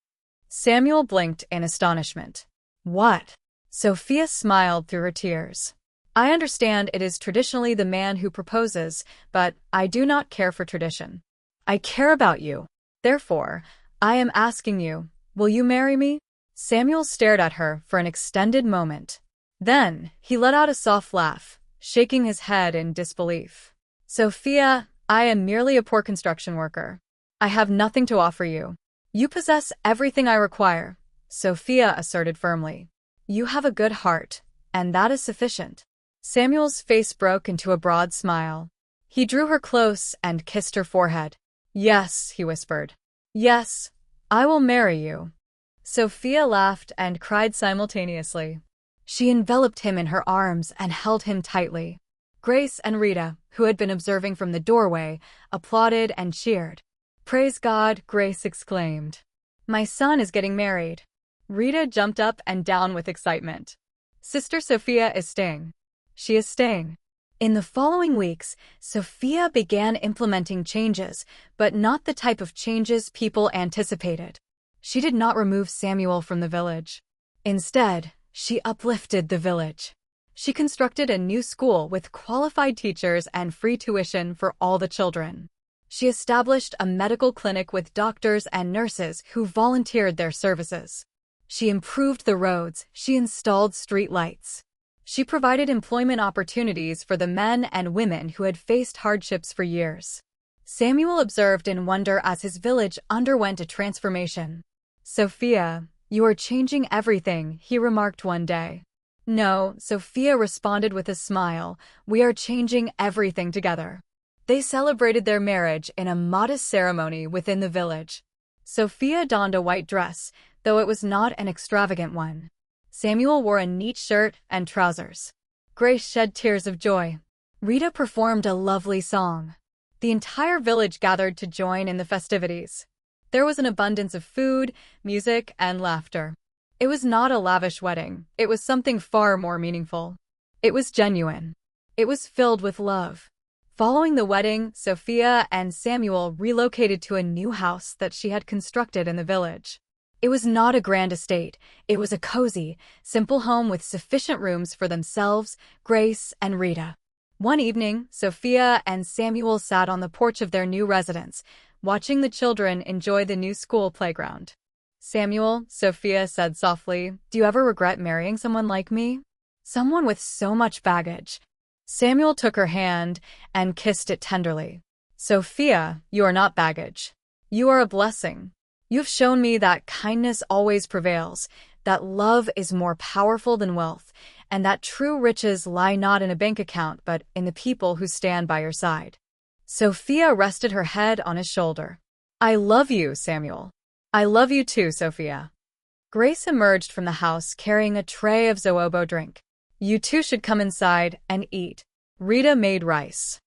Samuel blinked in astonishment. "What?" Sophia smiled through her tears. "I understand it is traditionally the man who proposes, but I do not care for tradition. I care about you. Therefore, I am asking you, will you marry me?" Samuel stared at her for an extended moment. Then, he let out a soft laugh, shaking his head in disbelief. "Sophia, I am merely a poor construction worker. I have nothing to offer you. You possess everything I require," Sophia asserted firmly. "You have a good heart, and that is sufficient." Samuel's face broke into a broad smile. He drew her close and kissed her forehead. "Yes," he whispered. "Yes, I will marry you." Sophia laughed and cried simultaneously. She enveloped him in her arms and held him tightly. Grace and Rita, who had been observing from the doorway, applauded and cheered. "Praise God," Grace exclaimed. "My son is getting married." Rita jumped up and down with excitement. "Sister Sophia is staying. She is staying." In the following weeks, Sophia began implementing changes, but not the type of changes people anticipated. She did not remove Samuel from the village. Instead, she uplifted the village. She constructed a new school with qualified teachers and free tuition for all the children. She established a medical clinic with doctors and nurses who volunteered their services. She improved the roads. She installed street lights. She provided employment opportunities for the men and women who had faced hardships for years. Samuel observed in wonder as his village underwent a transformation. "Sophia, you are changing everything," he remarked one day. "No," Sophia responded with a smile, "we are changing everything together." They celebrated their marriage in a modest ceremony within the village. Sophia donned a white dress, though it was not an extravagant one. Samuel wore a neat shirt and trousers. Grace shed tears of joy. Rita performed a lovely song. The entire village gathered to join in the festivities. There was an abundance of food, music, and laughter. It was not a lavish wedding. It was something far more meaningful. It was genuine. It was filled with love. Following the wedding, Sophia and Samuel relocated to a new house that she had constructed in the village. It was not a grand estate. It was a cozy, simple home with sufficient rooms for themselves, Grace, and Rita. One evening, Sophia and Samuel sat on the porch of their new residence, watching the children enjoy the new school playground. "Samuel," Sophia said softly, "do you ever regret marrying someone like me? Someone with so much baggage." Samuel took her hand and kissed it tenderly. "Sophia, you are not baggage. You are a blessing. You've shown me that kindness always prevails, that love is more powerful than wealth, and that true riches lie not in a bank account but in the people who stand by your side." Sophia rested her head on his shoulder. "I love you, Samuel. I love you too, Sophia." Grace emerged from the house carrying a tray of Zobo drink. "You two should come inside and eat." Rita made rice.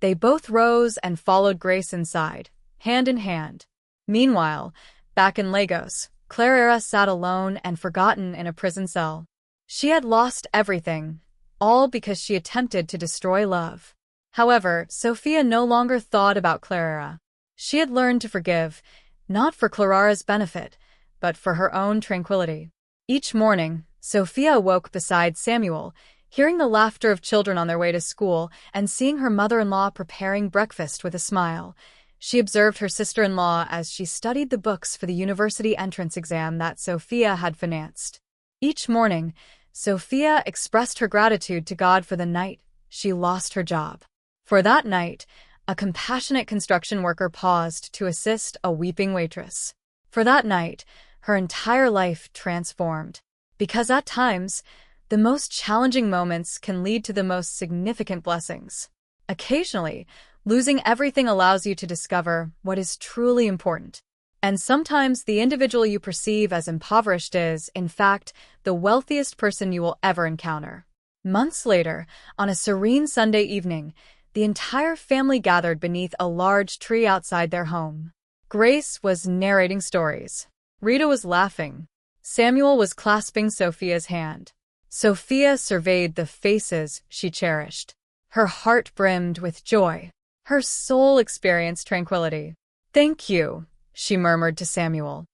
They both rose and followed Grace inside, hand in hand. Meanwhile, back in Lagos, Clara sat alone and forgotten in a prison cell. She had lost everything, all because she attempted to destroy love. However, Sophia no longer thought about Clara. She had learned to forgive, not for Clara's benefit, but for her own tranquility. Each morning, Sophia awoke beside Samuel, hearing the laughter of children on their way to school and seeing her mother-in-law preparing breakfast with a smile. She observed her sister-in-law as she studied the books for the university entrance exam that Sophia had financed. Each morning, Sophia expressed her gratitude to God for the night she lost her job. For that night, a compassionate construction worker paused to assist a weeping waitress. For that night, her entire life transformed. Because at times, the most challenging moments can lead to the most significant blessings. Occasionally, losing everything allows you to discover what is truly important. And sometimes the individual you perceive as impoverished is, in fact, the wealthiest person you will ever encounter. Months later, on a serene Sunday evening, the entire family gathered beneath a large tree outside their home. Grace was narrating stories. Rita was laughing. Samuel was clasping Sophia's hand. Sophia surveyed the faces she cherished. Her heart brimmed with joy. Her soul experienced tranquility. "Thank you," she murmured to Samuel.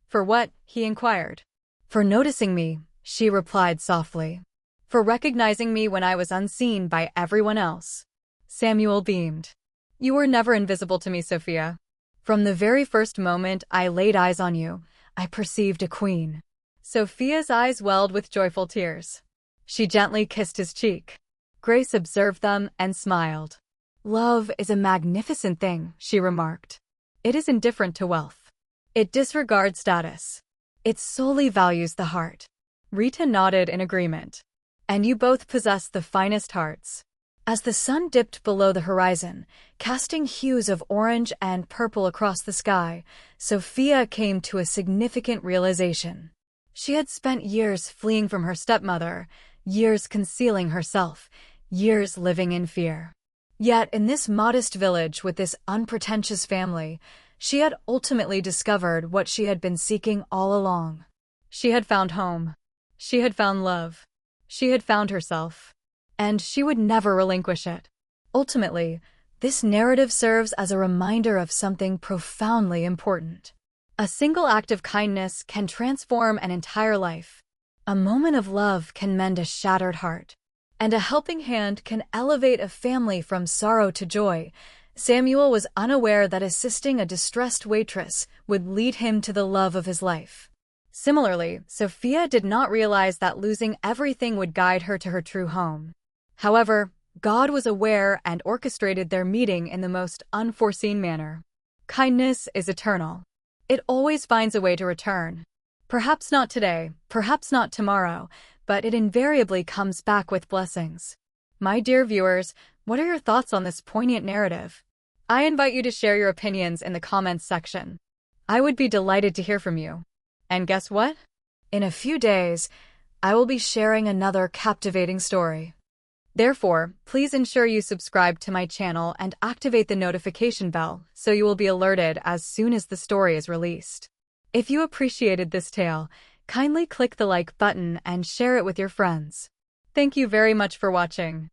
"For what?" he inquired. "For noticing me," she replied softly. "For recognizing me when I was unseen by everyone else." Samuel beamed. "You were never invisible to me, Sophia. From the very first moment I laid eyes on you, I perceived a queen." Sophia's eyes welled with joyful tears. She gently kissed his cheek. Grace observed them and smiled. "Love is a magnificent thing," she remarked. "It is indifferent to wealth. It disregards status. It solely values the heart." Rita nodded in agreement. "And you both possess the finest hearts." As the sun dipped below the horizon, casting hues of orange and purple across the sky, Sophia came to a significant realization. She had spent years fleeing from her stepmother, years concealing herself, years living in fear. Yet in this modest village with this unpretentious family, she had ultimately discovered what she had been seeking all along. She had found home. She had found love. She had found herself. And she would never relinquish it. Ultimately, this narrative serves as a reminder of something profoundly important. A single act of kindness can transform an entire life. A moment of love can mend a shattered heart. And a helping hand can elevate a family from sorrow to joy. Samuel was unaware that assisting a distressed waitress would lead him to the love of his life. Similarly, Sophia did not realize that losing everything would guide her to her true home. However, God was aware and orchestrated their meeting in the most unforeseen manner. Kindness is eternal. It always finds a way to return. Perhaps not today, perhaps not tomorrow, but it invariably comes back with blessings. My dear viewers, what are your thoughts on this poignant narrative? I invite you to share your opinions in the comments section. I would be delighted to hear from you. And guess what? In a few days, I will be sharing another captivating story. Therefore, please ensure you subscribe to my channel and activate the notification bell so you will be alerted as soon as the story is released. If you appreciated this tale, kindly click the like button and share it with your friends. Thank you very much for watching.